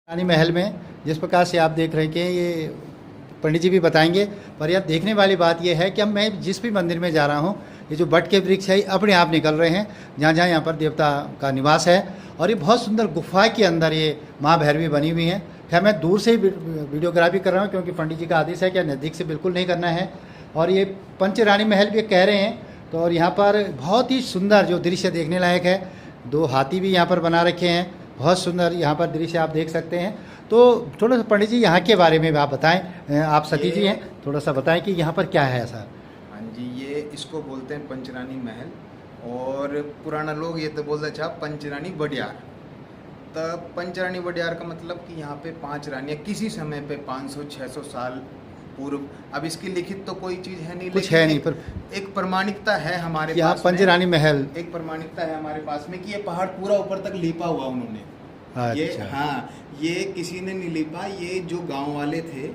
रानी महल में जिस प्रकार से आप देख रहे हैं कि ये पंडित जी भी बताएंगे, पर यह देखने वाली बात यह है कि अब मैं जिस भी मंदिर में जा रहा हूँ, ये जो बट के वृक्ष है ये अपने आप निकल रहे हैं जहाँ जहाँ यहाँ पर देवता का निवास है। और ये बहुत सुंदर गुफा के अंदर ये माँ भैरवी बनी हुई हैं। खैर मैं दूर से ही वीडियोग्राफी कर रहा हूँ क्योंकि पंडित जी का आदेश है कि नज़दीक से बिल्कुल नहीं करना है। और ये पंचरानी महल भी कह रहे हैं तो, और यहाँ पर बहुत ही सुंदर जो दृश्य देखने लायक है, 2 हाथी भी यहाँ पर बना रखे हैं, बहुत सुंदर यहाँ पर दृश्य आप देख सकते हैं। तो थोड़ा सा पंडित जी यहाँ के बारे में भी आप बताएं, आप सती जी हैं, थोड़ा सा बताएं कि यहाँ पर क्या है ऐसा। हाँ जी, ये इसको बोलते हैं पंचरानी महल, और पुराना लोग ये तो बोलते अच्छा पंचरानी वडियार। तब पंचरानी वडियार का मतलब कि यहाँ पे 5 रानियाँ किसी समय पे 500-600 साल पूर्व। अब इसकी लिखित तो कोई चीज़ है नहीं, कुछ है नहीं, पर एक प्रमाणिकता है हमारे यहाँ पास। पंचरानी महल एक प्रमाणिकता है हमारे पास में कि ये पहाड़ पूरा ऊपर तक लीपा हुआ उन्होंने। ये अच्छा। हाँ, ये किसी ने नहीं लीपा, ये जो गांव वाले थे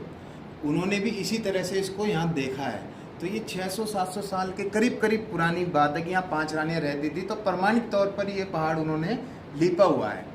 उन्होंने भी इसी तरह से इसको यहाँ देखा है। तो ये 600-700 साल के करीब करीब पुरानी बात है कि यहाँ 5 रानियाँ रहती थी, तो प्रमाणिक तौर पर ये पहाड़ उन्होंने लीपा हुआ है।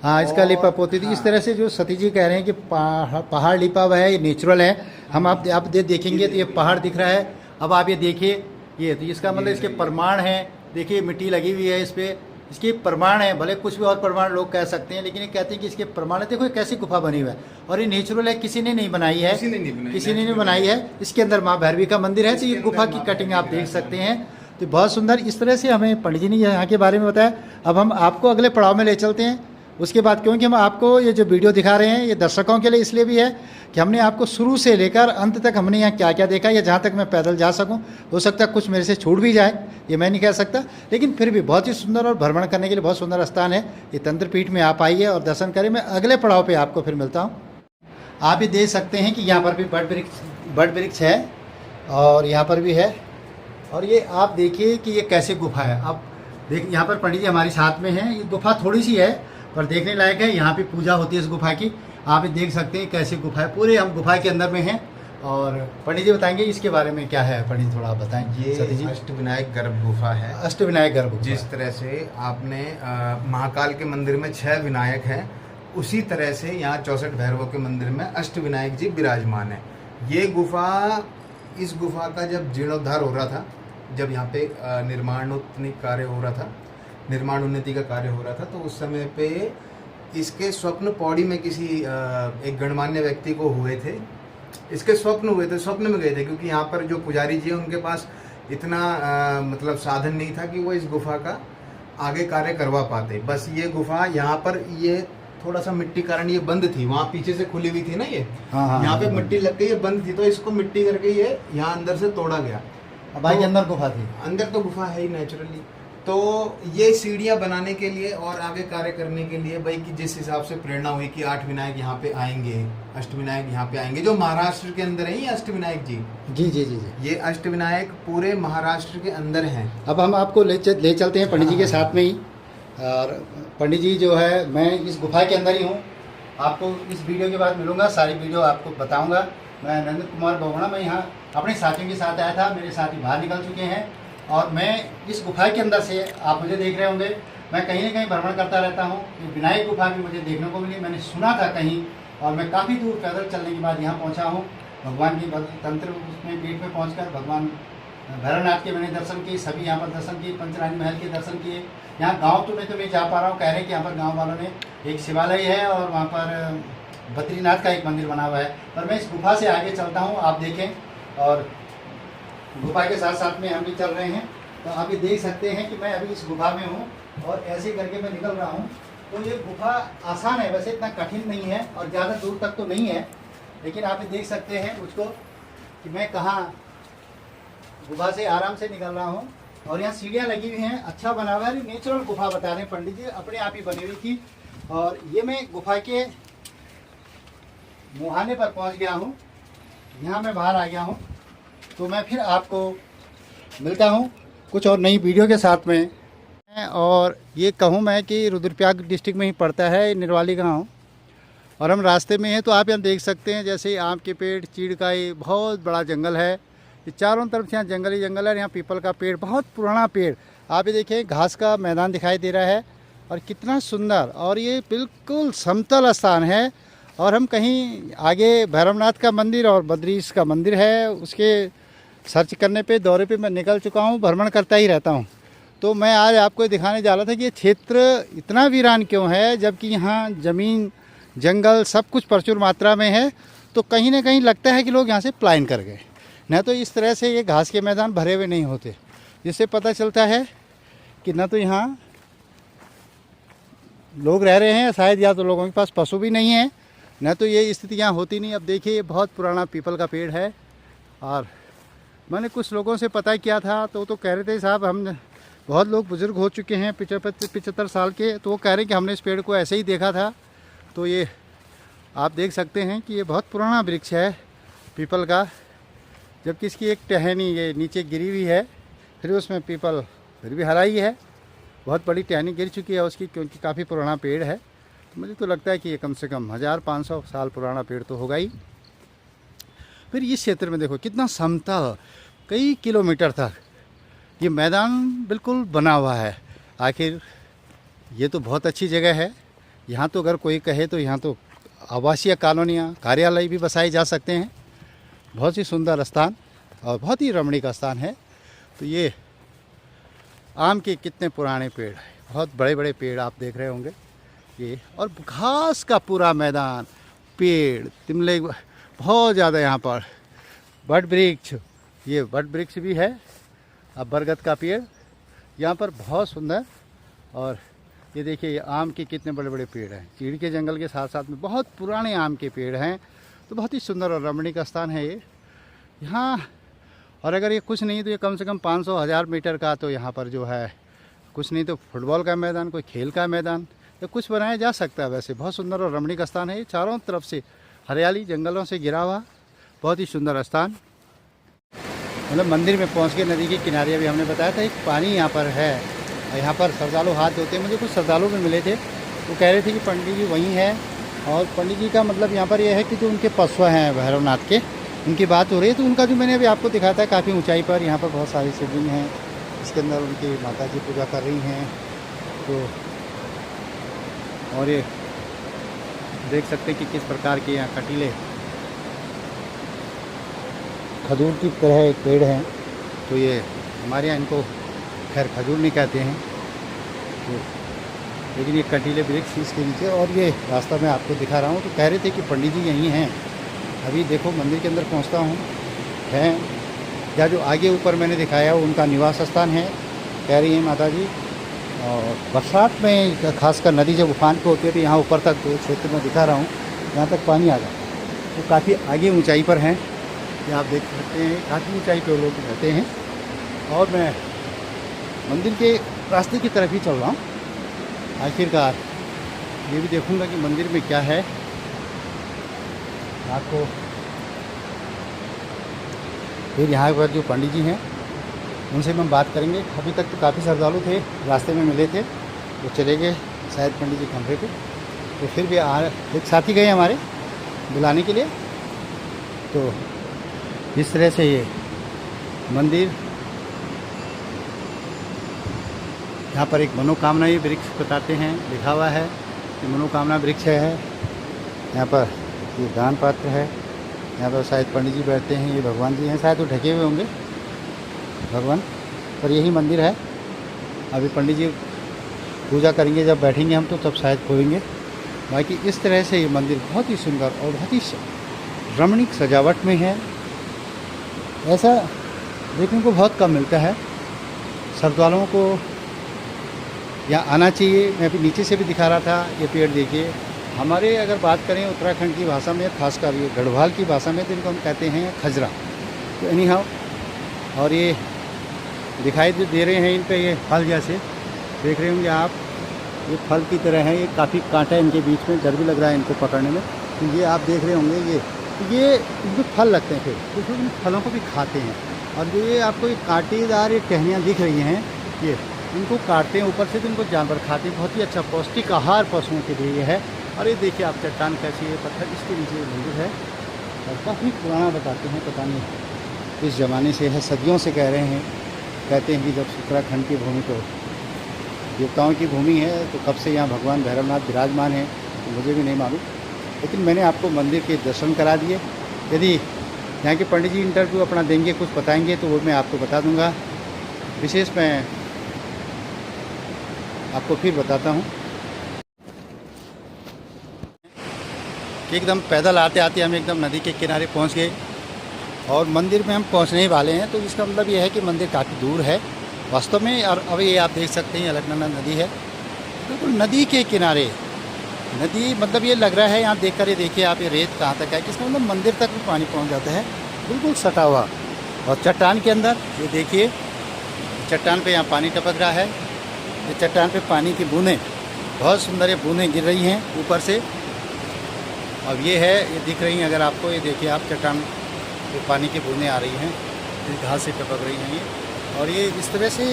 हाँ, इसका लिपा पोती थी। हाँ, इस तरह से जो सती जी कह रहे हैं कि पहाड़ लिपा हुआ है, ये नेचुरल है। हम आप देखेंगे तो ये पहाड़ दिख रहा है। अब आप ये देखिए, ये तो इसका मतलब इसके प्रमाण है। देखिए मिट्टी लगी हुई है इस पर, इसके प्रमाण है। भले कुछ भी और प्रमाण लोग कह सकते हैं, लेकिन ये कहते हैं कि इसके प्रमाण है। देखो कैसी गुफा बनी हुई है और ये नेचुरल है, किसी ने नहीं बनाई है, किसी ने नहीं बनाई है। इसके अंदर माँ भैरवी का मंदिर है, तो ये गुफा की कटिंग आप देख सकते हैं। तो बहुत सुंदर इस तरह से हमें पंडित जी ने यहाँ के बारे में बताया। अब हम आपको अगले पड़ाव में ले चलते हैं उसके बाद, क्योंकि हम आपको ये जो वीडियो दिखा रहे हैं ये दर्शकों के लिए इसलिए भी है कि हमने आपको शुरू से लेकर अंत तक हमने यहाँ क्या क्या देखा, या जहाँ तक मैं पैदल जा सकूँ। हो सकता है कुछ मेरे से छूट भी जाए, ये मैं नहीं कह सकता, लेकिन फिर भी बहुत ही सुंदर और भ्रमण करने के लिए बहुत सुंदर स्थान है। ये तंत्रपीठ में आप आइए और दर्शन करें। मैं अगले पड़ाव पर आपको फिर मिलता हूँ। आप ये देख सकते हैं कि यहाँ पर भी बट वृक्ष है और यहाँ पर भी है। और ये आप देखिए कि ये कैसे गुफा है। अब देख, यहाँ पर पंडित जी हमारे साथ में हैं। ये गुफा थोड़ी सी है पर देखने लायक है। यहाँ पे पूजा होती है इस गुफा की। आप ये देख सकते हैं कैसी गुफा है, पूरे हम गुफा के अंदर में हैं। और पंडित जी बताएंगे इसके बारे में क्या है। पंडित थोड़ा आप बताएं। ये सती जी, अष्टविनायक गर्भ गुफा है। अष्टविनायक गर्भ गुफा। जिस तरह से आपने महाकाल के मंदिर में 6 विनायक हैं, उसी तरह से यहाँ 64 भैरवों के मंदिर में अष्टविनायक जी विराजमान है। ये गुफा, इस गुफा का जब जीर्णोद्धार हो रहा था, जब यहाँ पे निर्माण उन्नति का कार्य हो रहा था, तो उस समय पे इसके स्वप्न पौड़ी में किसी एक गणमान्य व्यक्ति को हुए थे। इसके स्वप्न हुए थे, स्वप्न में गए थे, क्योंकि यहाँ पर जो पुजारी जी हैं उनके पास इतना मतलब साधन नहीं था कि वो इस गुफा का आगे कार्य करवा पाते। बस ये गुफा यहाँ पर, ये थोड़ा सा मिट्टी कारण ये बंद थी, वहाँ पीछे से खुली हुई थी ना ये। हाँ, यहाँ पे मिट्टी लग गई, ये बंद थी, तो इसको मिट्टी करके ये यहाँ अंदर से तोड़ा गया। भाई के अंदर गुफा थी, अंदर तो गुफा है ही नेचुरली। तो ये सीढ़ियाँ बनाने के लिए और आगे कार्य करने के लिए भाई, कि जिस हिसाब से प्रेरणा हुई कि 8 विनायक यहाँ पे आएंगे, अष्टविनायक यहाँ पे आएंगे, जो महाराष्ट्र के अंदर है ये अष्टविनायक जी। जी जी जी जी, ये अष्टविनायक पूरे महाराष्ट्र के अंदर हैं। अब हम आपको ले चलते हैं पंडित जी के साथ में ही। और पंडित जी जो है, मैं इस गुफा के अंदर ही हूँ। आपको इस वीडियो के बाद मिलूंगा, सारी वीडियो आपको बताऊँगा। मैं नंद कुमार बहुगुणा, मैं यहाँ अपने साथियों के साथ आया था। मेरे साथी बाहर निकल चुके हैं और मैं इस गुफा के अंदर से, आप मुझे देख रहे होंगे, मैं कहीं ना कहीं भ्रमण करता रहता हूँ। विनायक गुफा भी मुझे देखने को मिली, मैंने सुना था कहीं, और मैं काफ़ी दूर पैदल चलने के बाद यहाँ पहुँचा हूँ। भगवान की तंत्र उसमें पीठ में पहुँच भगवान भैरवनाथ के मैंने दर्शन किए, सभी यहाँ पर दर्शन किए, पंचरानी महल के दर्शन किए। यहाँ गाँव तो मैं तो नहीं जा पा रहा हूँ, कह रहे हैं कि यहाँ पर गाँव वालों ने एक शिवालय है और वहाँ पर बद्रीनाथ का एक मंदिर बना हुआ है। पर मैं इस गुफा से आगे चलता हूँ, आप देखें। और गुफा के साथ साथ में हम भी चल रहे हैं, तो आप ये देख सकते हैं कि मैं अभी इस गुफा में हूँ और ऐसे करके मैं निकल रहा हूँ। तो ये गुफा आसान है, वैसे इतना कठिन नहीं है और ज़्यादा दूर तक तो नहीं है, लेकिन आप ये देख सकते हैं मुझको कि मैं कहाँ गुफा से आराम से निकल रहा हूँ। और यहाँ सीढ़ियाँ लगी हुई हैं, अच्छा बना हुआ है। नेचुरल गुफा बता रहे हैं पंडित जी, अपने आप ही बनी हुई थी। और ये मैं गुफा के मुहाने पर पहुँच गया हूँ, यहाँ मैं बाहर आ गया हूँ। तो मैं फिर आपको मिलता हूँ कुछ और नई वीडियो के साथ में। और ये कहूँ मैं कि रुद्रप्रयाग डिस्ट्रिक्ट में ही पड़ता है निरवाली गांव, और हम रास्ते में हैं। तो आप यहाँ देख सकते हैं जैसे आम के पेड़, चीड़ का ये बहुत बड़ा जंगल है। ये चारों तरफ से यहाँ जंगल ही जंगल है। यहाँ पीपल का पेड़, बहुत पुराना पेड़। आप ये देखिए घास का मैदान दिखाई दे रहा है और कितना सुंदर, और ये बिल्कुल समतल स्थान है। और हम कहीं आगे भैरवनाथ का मंदिर और बद्रीश का मंदिर है, उसके सर्च करने पे दौरे पे मैं निकल चुका हूँ, भ्रमण करता ही रहता हूँ। तो मैं आज आपको दिखाने जा रहा था कि ये क्षेत्र इतना वीरान क्यों है, जबकि यहाँ ज़मीन, जंगल सब कुछ प्रचुर मात्रा में है। तो कहीं ना कहीं लगता है कि लोग यहाँ से पलायन कर गए, न तो इस तरह से ये घास के मैदान भरे हुए नहीं होते, जिससे पता चलता है कि न तो यहाँ लोग रह रहे हैं, शायद या तो लोगों के पास पशु भी नहीं है, न तो ये स्थिति यहाँ होती नहीं। अब देखिए, ये बहुत पुराना पीपल का पेड़ है और मैंने कुछ लोगों से पता किया था तो कह रहे थे साहब, हम बहुत लोग बुज़ुर्ग हो चुके हैं 75 साल के, तो वो कह रहे हैं कि हमने इस पेड़ को ऐसे ही देखा था। तो ये आप देख सकते हैं कि ये बहुत पुराना वृक्ष है पीपल का, जबकि इसकी एक टहनी ये नीचे गिरी हुई है, फिर उसमें पीपल फिर भी हरा ही है, बहुत बड़ी टहनी गिर चुकी है उसकी, क्योंकि काफ़ी पुराना पेड़ है। तो मुझे तो लगता है कि ये कम से कम 1500 साल पुराना पेड़ तो होगा ही। फिर इस क्षेत्र में देखो कितना समतल, कई किलोमीटर तक ये मैदान बिल्कुल बना हुआ है। आखिर ये तो बहुत अच्छी जगह है। यहाँ तो अगर कोई कहे तो यहाँ तो आवासीय कॉलोनियाँ, कार्यालय भी बसाए जा सकते हैं। बहुत ही सुंदर स्थान और बहुत ही रमणीक स्थान है। तो ये आम के कितने पुराने पेड़ हैं, बहुत बड़े बड़े पेड़ आप देख रहे होंगे ये, और घास का पूरा मैदान, पेड़, तिमले बहुत ज़्यादा यहाँ पर, बट वृक्ष, ये बट वृक्ष भी है, अब बरगद का पेड़ यहाँ पर बहुत सुंदर। और ये देखिए, ये आम के कितने बड़े बड़े पेड़ हैं, चीड़ के जंगल के साथ साथ में बहुत पुराने आम के पेड़ हैं। तो बहुत ही सुंदर और रमणीक स्थान है ये यहाँ। और अगर ये कुछ नहीं तो ये कम से कम 500-1000 मीटर का तो यहाँ पर जो है, कुछ नहीं तो फुटबॉल का मैदान, कोई खेल का मैदान या कुछ बनाया जा सकता है। वैसे बहुत सुंदर और रमणीक स्थान है ये, चारों तरफ से हरियाली, जंगलों से घिरा हुआ बहुत ही सुंदर स्थान। मतलब मंदिर में पहुँच के नदी के किनारे अभी हमने बताया था एक पानी यहाँ पर है, और यहाँ पर श्रद्धालु हाथ धोते हैं। मुझे कुछ श्रद्धालु भी मिले थे, वो कह रहे थे कि पंडित जी वहीं हैं, और पंडित जी का मतलब यहाँ पर यह है कि जो उनके पशु हैं भैरवनाथ के, उनकी बात हो रही है। तो उनका जो मैंने अभी आपको दिखाया था, काफ़ी ऊंचाई पर यहाँ पर बहुत सारी शिवलिंग हैं, इसके अंदर उनकी माता जी पूजा कर रही हैं। तो और ये देख सकते हैं कि किस प्रकार के यहाँ कटीले खजूर की तरह एक पेड़ हैं। तो ये हमारे यहाँ इनको खैर खजूर नहीं कहते हैं, तो लेकिन ये कटीले वृक्ष इसके नीचे। और ये रास्ता मैं आपको दिखा रहा हूँ। तो कह रहे थे कि पंडित जी यहीं हैं। अभी देखो मंदिर के अंदर पहुँचता हूँ, हैं या जो आगे ऊपर मैंने दिखाया वो उनका निवास स्थान है, कह रही हैं माता जी। और बरसात में खासकर नदी जब उफान पे होती है तो यहाँ ऊपर तक जो क्षेत्र में दिखा रहा हूँ, यहाँ तक पानी आ जाता है। तो काफ़ी आगे ऊंचाई पर हैं, ये आप देख सकते हैं, काफ़ी ऊंचाई पे लोग रहते हैं। और मैं मंदिर के रास्ते की तरफ ही चल रहा हूँ। आखिरकार ये भी देखूँगा कि मंदिर में क्या है। आपको फिर यहाँ पर जो पंडित जी हैं उनसे हम बात करेंगे। अभी तक तो काफ़ी श्रद्धालु थे, रास्ते में मिले थे, वो चले गए शायद पंडित जी कमरे पे। तो फिर भी एक साथी गए हमारे बुलाने के लिए। तो इस तरह से ये मंदिर, यहाँ पर एक मनोकामना ये वृक्ष बताते हैं, लिखा हुआ है कि मनोकामना वृक्ष है। यहाँ पर ये दान पात्र है, यहाँ पर शायद पंडित जी बैठते हैं, ये भगवान जी हैं, शायद वो ढके हुए होंगे भगवान, पर यही मंदिर है। अभी पंडित जी पूजा करेंगे, जब बैठेंगे हम तो तब शायद खोलेंगे। बाकी इस तरह से ये मंदिर बहुत ही सुंदर और बहुत ही रमणीक सजावट में है। ऐसा देखने को बहुत कम मिलता है, श्रद्धालुओं को यहाँ आना चाहिए। मैं अभी नीचे से भी दिखा रहा था, ये पेड़ देखिए। हमारे अगर बात करें उत्तराखंड की भाषा में, खासकर ये गढ़वाल की भाषा में, तो इनको हम कहते हैं खजरा। तो एनी हाउ, और ये दिखाई दे रहे हैं इन पे ये फल जैसे देख रहे होंगे आप, ये फल की तरह है। ये काफ़ी कांटा है इनके बीच में, डर भी लग रहा है इनको पकड़ने में। तो ये आप देख रहे होंगे, ये इनको फल लगते हैं, फिर तो इन फलों को भी खाते हैं। और जो ये आपको ये कांटेदार ये टहनियाँ दिख रही हैं, ये इनको काटते हैं ऊपर से, तो इनको जानवर खाते हैं। बहुत ही अच्छा पौष्टिक आहार पशुओं के लिए ये है। और ये देखिए आप चट्टान कैसी है, पत्थर, इसके नीचे ये मंदिर है और काफ़ी पुराना बताते हैं, पता नहीं इस ज़माने से है, सदियों से कह रहे हैं। कहते हैं कि जब उत्तराखंड की भूमि तो देवताओं की भूमि है, तो कब से यहाँ भगवान भैरवनाथ विराजमान हैं तो मुझे भी नहीं मालूम। लेकिन मैंने आपको मंदिर के दर्शन करा दिए। यदि यहाँ के पंडित जी इंटरव्यू अपना देंगे, कुछ बताएंगे, तो वो मैं आपको बता दूंगा। विशेष मैं आपको फिर बताता हूँ कि एकदम पैदल आते आते हम एकदम नदी के किनारे पहुँच गए और मंदिर में हम पहुँचने ही वाले हैं। तो इसका मतलब ये है कि मंदिर काफ़ी दूर है वास्तव में। और अब ये आप देख सकते हैं अलकनंदा नदी है, बिल्कुल नदी के किनारे। नदी मतलब ये लग रहा है, यहाँ देख कर ये देखिए आप, ये रेत कहाँ तक है, किसका मतलब मंदिर तक भी पानी पहुँच जाता है, बिल्कुल सटा हुआ। और चट्टान के अंदर ये देखिए, चट्टान पे यहाँ पानी टपक रहा है। ये चट्टान पे पानी की बूंदें, बहुत सुंदर ये बूंदें गिर रही हैं ऊपर से। अब ये है, ये दिख रही हैं अगर आपको, ये देखिए आप, चट्टान पे पानी की बूंदें आ रही हैं, इस घास से टपक रही हैं ये। और ये इस तरह से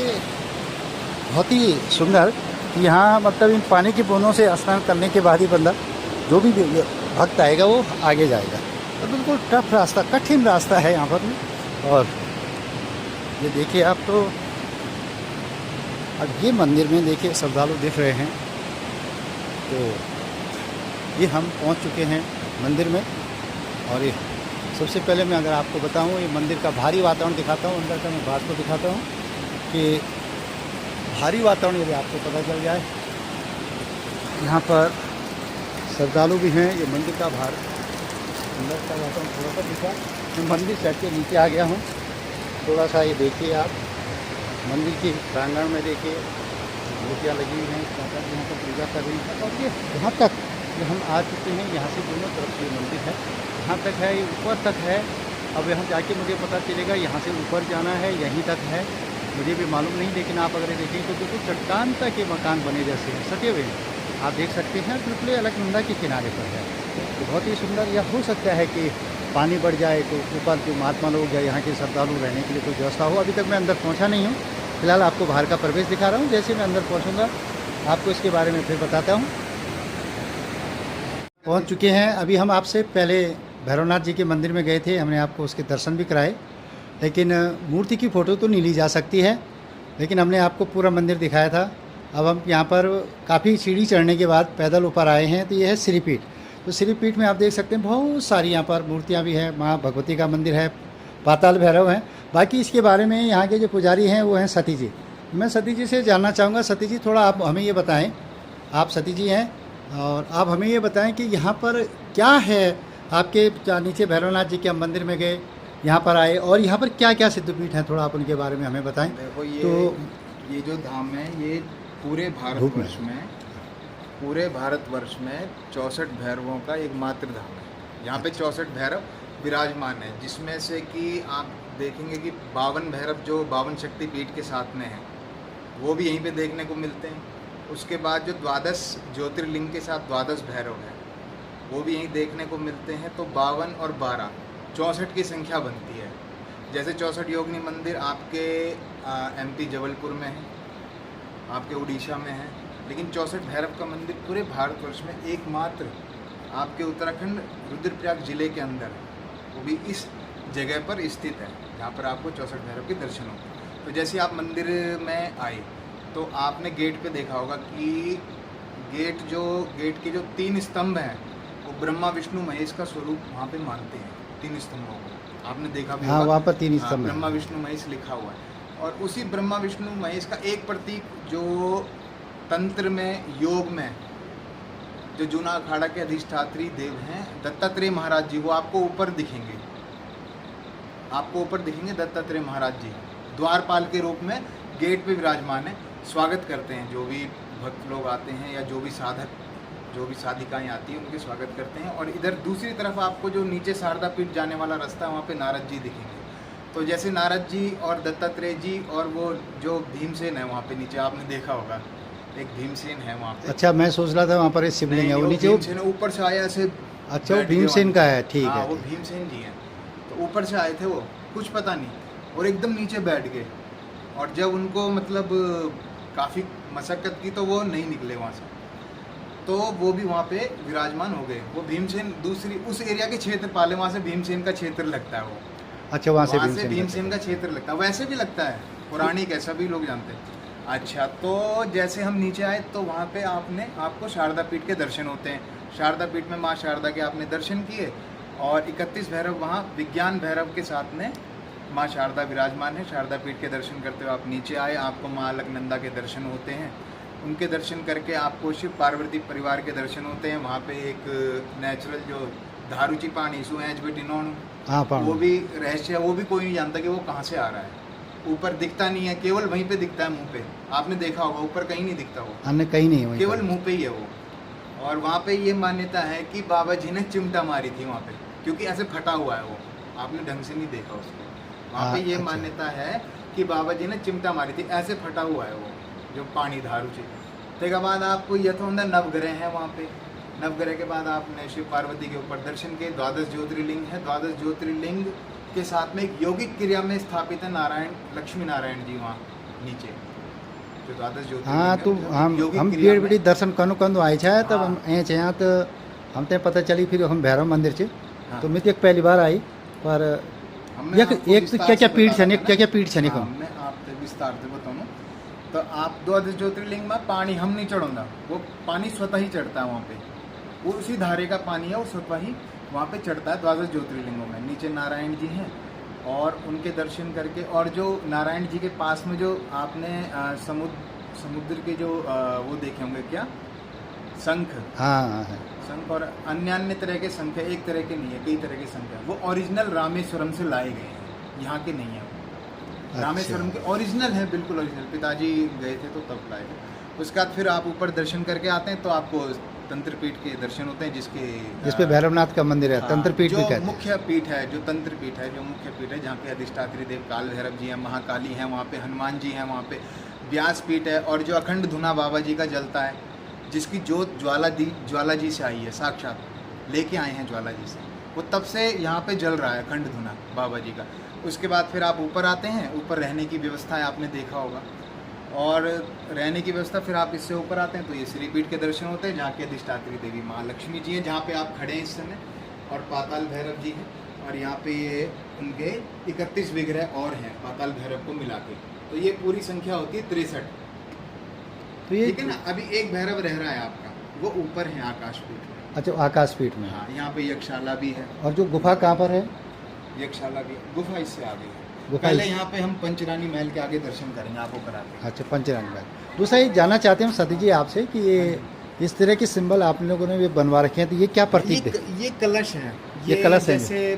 बहुत ही सुंदर कि यहाँ मतलब इन पानी की बूंदों से स्नान करने के बाद ही बंदा, जो भी भक्त आएगा वो आगे जाएगा। तो बिल्कुल टफ रास्ता, कठिन रास्ता है यहाँ पर। और ये देखिए आप, तो अब ये मंदिर में देखिए श्रद्धालु दिख रहे हैं। तो ये हम पहुँच चुके हैं मंदिर में। और ये सबसे पहले मैं अगर आपको बताऊँ, ये मंदिर का भारी वातावरण दिखाता हूँ, अंदर का मैं बात को दिखाता हूँ कि भारी वातावरण यदि आपको पता चल जाए। यहाँ पर श्रद्धालु भी हैं। ये मंदिर का अंदर का वातावरण थोड़ा सा दिखा। मैं मंदिर से के नीचे आ गया हूँ थोड़ा सा। ये देखिए आप, मंदिर के प्रांगण में देखिए मूर्तियाँ लगी हुई हैं, यहाँ पर पूजा कर रही हैं। और ये यहाँ तक ये हम आ चुके हैं, यहाँ से दोनों तरफ ये मंदिर है, यहाँ तक है, ये ऊपर तक है। अब यहाँ जाके मुझे पता चलेगा यहाँ से ऊपर जाना है, यहीं तक है, मुझे भी मालूम नहीं। लेकिन आप अगर देखें तो बिल्कुल चट्टान तक के मकान बने जैसे हैं, सटे हुए हैं, आप देख सकते हैं। बिल्कुल अलकनंदा के किनारे पर है, तो बहुत ही सुंदर। यह हो सकता है कि पानी बढ़ जाए तो ऊपर जो महात्मा लोग या यहाँ के श्रद्धालु रहने के लिए कोई व्यवस्था हो। अभी तक मैं अंदर पहुँचा नहीं हूँ, फिलहाल आपको बाहर का प्रवेश दिखा रहा हूँ। जैसे मैं अंदर पहुँचूँगा आपको इसके बारे में फिर बताता हूँ। पहुँच चुके हैं। अभी हम आपसे पहले भैरवनाथ जी के मंदिर में गए थे, हमने आपको उसके दर्शन भी कराए। लेकिन मूर्ति की फ़ोटो तो नहीं ली जा सकती है, लेकिन हमने आपको पूरा मंदिर दिखाया था। अब हम यहाँ पर काफ़ी सीढ़ी चढ़ने के बाद पैदल ऊपर आए हैं। तो ये है श्रीपीठ। तो श्रीपीठ में आप देख सकते हैं बहुत सारी यहाँ पर मूर्तियाँ भी हैं। माँ भगवती का मंदिर है, पाताल भैरव हैं। बाकी इसके बारे में यहाँ के जो पुजारी हैं वो हैं सती जी। मैं सती जी से जानना चाहूँगा। सती जी, थोड़ा आप हमें ये बताएँ, आप सती जी हैं और आप हमें ये बताएं कि यहाँ पर क्या है। आपके नीचे भैरवनाथ जी के मंदिर में गए, यहाँ पर आए, और यहाँ पर क्या क्या सिद्धपीठ हैं, थोड़ा आप उनके बारे में हमें बताएं। देखो ये जो धाम है, ये पूरे भारतवर्ष में 64 भैरवों का एकमात्र धाम है। यहाँ पे 64 भैरव विराजमान है, जिसमें से कि आप देखेंगे कि 52 भैरव जो 52 शक्तिपीठ के साथ में हैं, वो भी यहीं पे देखने को मिलते हैं। उसके बाद जो 12 ज्योतिर्लिंग के साथ 12 भैरव हैं, वो भी यहीं देखने को मिलते हैं। तो 52 और 12 64 की संख्या बनती है। जैसे 64 योगिनी मंदिर आपके MP जबलपुर में है, आपके उड़ीसा में है, लेकिन 64 भैरव का मंदिर पूरे भारतवर्ष में एकमात्र आपके उत्तराखंड रुद्रप्रयाग जिले के अंदर है, वो भी इस जगह पर स्थित है जहाँ पर आपको 64 भैरव के दर्शन होते हैं। तो जैसे आप मंदिर में आए तो आपने गेट पे देखा होगा कि गेट के जो 3 स्तंभ हैं, वो ब्रह्मा विष्णु महेश का स्वरूप वहाँ पे मानते हैं। 3 स्तंभों को आपने देखा भी होगा। हाँ, वहाँ पर 3 स्तंभ ब्रह्मा विष्णु महेश लिखा हुआ है। और उसी ब्रह्मा विष्णु महेश का एक प्रतीक जो तंत्र में, योग में, जो जूना अखाड़ा के अधिष्ठात्री देव हैं दत्तात्रेय महाराज जी, वो आपको ऊपर दिखेंगे। दत्तात्रेय महाराज जी द्वारपाल के रूप में गेट पे विराजमान है, स्वागत करते हैं। जो भी भक्त लोग आते हैं या जो भी साधक, जो भी साधिकाएँ आती हैं, उनके स्वागत करते हैं। और इधर दूसरी तरफ आपको जो नीचे शारदा पीठ जाने वाला रास्ता है, वहाँ पे नारद जी दिखेंगे। तो जैसे नारद जी और दत्तात्रेय जी और वो जो भीमसेन है वहाँ पे नीचे आपने देखा होगा, एक भीमसेन है वहाँ पे। अच्छा, मैं सोच रहा था वहाँ पर एक शिवलिंग है, वो नीचे भीमसेन ऊपर से आया ऐसे। अच्छा, वो भीमसेन का है, ठीक है। वो भीमसेन जी हैं, तो ऊपर से आए थे वो, कुछ पता नहीं, और एकदम नीचे बैठ गए। और जब उनको मतलब काफ़ी मशक्क़त की तो वो नहीं निकले वहाँ से, तो वो भी वहाँ पे विराजमान हो गए। वो भीमसेन दूसरी उस एरिया के क्षेत्र पाले, वहाँ से भीमसेन का क्षेत्र लगता है वो। अच्छा, वहाँ से भीमसेन का क्षेत्र लगता है, वैसे भी लगता है, पौराणिक है, सभी लोग जानते हैं। अच्छा, तो जैसे हम नीचे आए तो वहाँ पे आपको शारदा पीठ के दर्शन होते हैं। शारदा पीठ में माँ शारदा के आपने दर्शन किए, और 31 भैरव वहाँ विज्ञान भैरव के साथ में माँ शारदा विराजमान है। शारदा पीठ के दर्शन करते हुए आप नीचे आए, आपको माँ अलकनंदा के दर्शन होते हैं। उनके दर्शन करके आपको शिव पार्वती परिवार के दर्शन होते हैं। वहाँ पे एक नेचुरल जो धारुचि पानी सु एच बेटी नोन, हाँ वो भी रहस्य है, वो भी कोई नहीं जानता कि वो कहाँ से आ रहा है। ऊपर दिखता नहीं है, केवल वहीं पे दिखता है, मुंह पे। आपने देखा होगा, ऊपर कहीं नहीं दिखता वो, अन्य कहीं नहीं है, केवल मुंह पे ही है वो। और वहाँ पे ये मान्यता है कि बाबा जी ने चिमटा मारी थी वहाँ पे, क्योंकि ऐसे फटा हुआ है वो, आपने ढंग से नहीं देखा उसको। वहाँ पे ये अच्छा। मान्यता है कि बाबा जी ने चिमटा मारी थी, ऐसे फटा हुआ है वो जो पानी धारुचि। उसके बाद आपको यथोंदा नवग्रह है वहाँ पे। नवग्रह के बाद आपने शिव पार्वती के ऊपर दर्शन किए। 12 ज्योतिर्लिंग है। 12 ज्योतिर्लिंग के साथ में एक यौगिक क्रिया में स्थापित है नारायण, लक्ष्मी नारायण जी वहाँ नीचे, जो 12 ज्योतिर्लिंग हाँ है, तो जो हम यौगिक क्रिया बेड़ में- बेड़ी दर्शन कनु कंदो आए छा तब हाँ। हम ऐ छे यहाँ तो हम ते पता चली फिर हम भैरव मंदिर छे। हाँ। तो मैं तो एक पहली बार आई पर हमने एक आपको एक तो विस्तार क्या क्या से पीठ बताया छने था क्या ना। क्या पीठ छने हाँ, को मैं आपसे विस्तार से बताऊँ तो आप 12 ज्योतिर्लिंग में पानी हम नहीं चढ़ोंदा, वो पानी स्वतः ही चढ़ता है वहाँ पे। वो उसी धारे का पानी है, वो स्वतः ही वहाँ पे चढ़ता है 12 ज्योतिर्लिंगों में। नीचे नारायण जी हैं और उनके दर्शन करके, और जो नारायण जी के पास में जो आपने समुद्र के जो वो देखे होंगे क्या, शंख, हाँ है। शंख और अन्य अन्य तरह के शंख है, एक तरह के नहीं है, कई तरह के शंख है। वो ओरिजिनल रामेश्वरम से लाए गए हैं, यहाँ के नहीं है वो। रामेश्वरम के ओरिजिनल है, बिल्कुल ओरिजिनल। पिताजी गए थे तो तब लाए थे। उसके बाद फिर आप ऊपर दर्शन करके आते हैं तो आपको तंत्र पीठ के दर्शन होते हैं, जिस पे भैरवनाथ का मंदिर है, हाँ, तंत्र पीठ भी जो कहते हैं। मुख्य पीठ है, जो तंत्र पीठ है, जो मुख्य पीठ है, जहाँ पे अधिष्ठात्री देव काल भैरव जी हैं, महाकाली हैं, वहाँ पे हनुमान जी हैं, वहाँ पे व्यास पीठ है। और जो अखंड धुना बाबा जी का जलता है, जिसकी जोत ज्वाला जी से आई है, साक्षात लेके आए हैं ज्वाला जी से, वो तब से यहाँ पे जल रहा है अखंड धुना बाबा जी का। उसके बाद फिर आप ऊपर आते हैं, ऊपर रहने की व्यवस्था है, आपने देखा होगा। और रहने की व्यवस्था फिर आप इससे ऊपर आते हैं तो ये श्रीपीठ के दर्शन होते हैं, जहाँ की अधिष्ठात्री देवी माँ लक्ष्मी जी हैं, जहाँ पे आप खड़े हैं इस समय, और पाताल भैरव जी हैं। और यहाँ पे ये उनके 31 विग्रह और हैं पाताल भैरव को मिला के, तो ये पूरी संख्या होती है 63। तो ये ठीक है ना। अभी एक भैरव रह रहा है आपका, वो ऊपर है आकाशपीठ में। अच्छा आकाश पीठ में। हाँ, यहाँ पे यक्षशाला भी है। और जो गुफा कहाँ पर है? यक्षशाला भी, गुफा इससे आगे है। गुफा पहले इस- यहाँ पे हम पंचरानी महल के आगे दर्शन करेंगे, आपको कराते हैं। अच्छा पंचरंग में। दूसरा ये जानना चाहते हैं सती जी आपसे कि ये इस तरह के सिंबल आप लोगों ने ये बनवा रखे हैं, तो ये क्या प्रतीक है? ये कलश है। ये कलश है। जैसे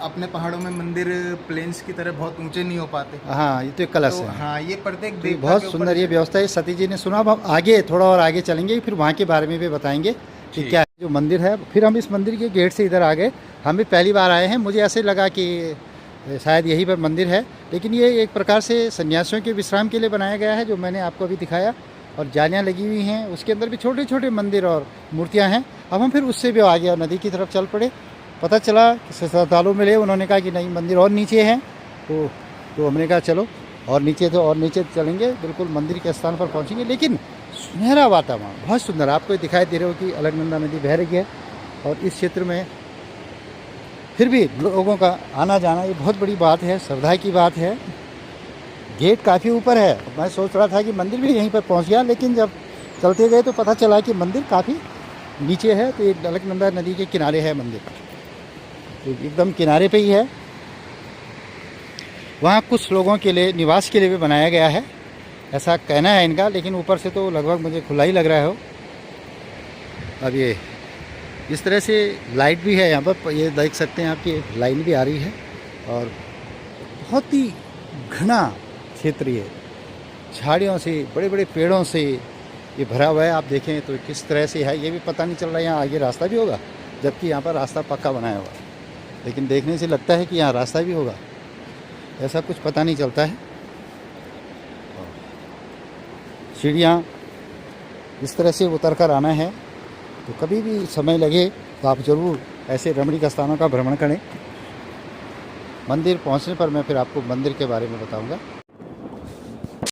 अपने पहाड़ों में मंदिर प्लेन्स की तरह बहुत ऊंचे नहीं हो पाते, हाँ ये तो एक कलश तो है। हाँ, ये प्रत्येक तो ये देवता बहुत के ऊपर सुंदर ये से- व्यवस्था है। सती जी ने सुना। अब हम आगे थोड़ा और आगे चलेंगे, फिर वहाँ के बारे में भी बताएंगे कि ठीक। क्या है जो मंदिर है। फिर हम इस मंदिर के गेट से इधर आ गए। हम भी पहली बार आए हैं, मुझे ऐसे लगा कि शायद यहीं पर मंदिर है, लेकिन ये एक प्रकार से सन्यासियों के विश्राम के लिए बनाया गया है, जो मैंने आपको अभी दिखाया। और जालियाँ लगी हुई हैं, उसके अंदर भी छोटे छोटे मंदिर और मूर्तियाँ हैं। अब हम फिर उससे भी आगे और नदी की तरफ चल पड़े। पता चला कि श्रद्धालु मिले, उन्होंने कहा कि नहीं मंदिर और नीचे है, तो हमने कहा चलो और नीचे चलेंगे, बिल्कुल मंदिर के स्थान पर पहुंचेंगे। लेकिन सुनहरा वातावरण बहुत सुंदर, आपको दिखाई दे रहा हो कि अलकनंदा नदी बह रही है। और इस क्षेत्र में फिर भी लोगों का आना जाना ये बहुत बड़ी बात है, श्रद्धा की बात है। गेट काफ़ी ऊपर है, मैं सोच रहा था कि मंदिर भी यहीं पर पहुंच गया, लेकिन जब चलते गए तो पता चला कि मंदिर काफ़ी नीचे है। तो ये अलकनंदा नदी के किनारे है मंदिर, तो एकदम किनारे पे ही है। वहाँ कुछ लोगों के लिए निवास के लिए भी बनाया गया है, ऐसा कहना है इनका, लेकिन ऊपर से तो लगभग मुझे खुला ही लग रहा है। अब ये इस तरह से लाइट भी है यहाँ पर, ये देख सकते हैं आपकी लाइन भी आ रही है। और बहुत ही घना क्षेत्र ये, झाड़ियों से, बड़े बड़े पेड़ों से ये भरा हुआ है। आप देखें तो किस तरह से है, ये भी पता नहीं चल रहा है यहाँ आगे रास्ता भी होगा, जबकि यहाँ पर रास्ता पक्का बनाया हुआ है, लेकिन देखने से लगता है कि यहाँ रास्ता भी होगा, ऐसा कुछ पता नहीं चलता है। सीढ़ियाँ इस तरह से उतर कर आना है, तो कभी भी समय लगे तो आप ज़रूर ऐसे रमणीक स्थानों का भ्रमण करें। मंदिर पहुंचने पर मैं फिर आपको मंदिर के बारे में बताऊंगा।